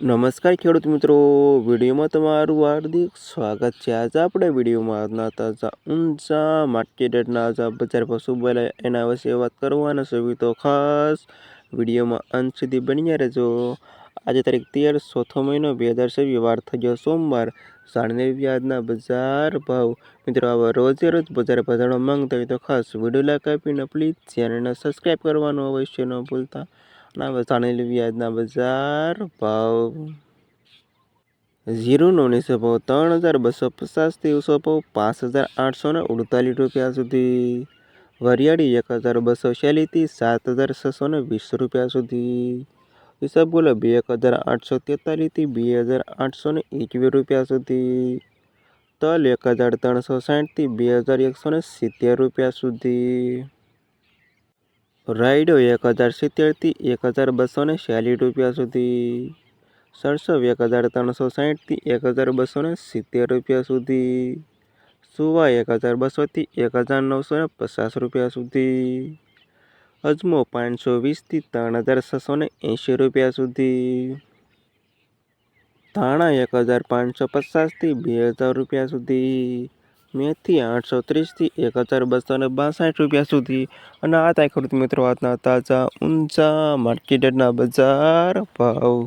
નમસ્કાર ખેડૂત મિત્રો, વિડીયોમાં તમારું હાર્દિક સ્વાગત છે। આજે આપણે વિડીયોમાં આજના તાજા ઊંચા માર્કેટના બજાર પશુ બોલાય એના વિશે વાત કરવાના છે। તો ખાસ વિડીયોમાં અંત સુધી બન્યા રહેજો। આજે તારીખ 13 ચોથો મહિનો 2024 વાર થઈ ગયો સોમવાર। જાણી આજના બજાર ભાવ। મિત્રો આવા રોજે રોજ બજાર જાણવા માંગતા હોય તો ખાસ વિડીયો લાઈક આપીને પ્લીઝ ચેનલને સબસ્ક્રાઈબ કરવાનું અવશ્ય ન ભૂલતા। જાણી લેવી આજના બજાર ભાવ। જીરુનો નીચો ભાવ 3250 ઊંચો ભાવ 5848 રૂપિયા સુધી। વરિયાળી 1246 થી 7620 રૂપિયા સુધી। ઈસબગુલ 2843 થી 2821 રૂપિયા સુધી। તલ 1360 થી 2170 રૂપિયા સુધી। રાયડો 1070 થી 1240 રૂપિયા સુધી। સરસો 1360 થી 1270 રૂપિયા સુધી। સુવા 1200 થી 1950 રૂપિયા સુધી। અજમો 520 થી 3680 રૂપિયા સુધી। ધાણા 1550 થી 2000 રૂપિયા સુધી। મેથી 830 થી 1262 રૂપિયા સુધી। અને આ ખેડૂત મિત્રો આજના તાજા ઊંચા માર્કેટના બજાર ભાવ।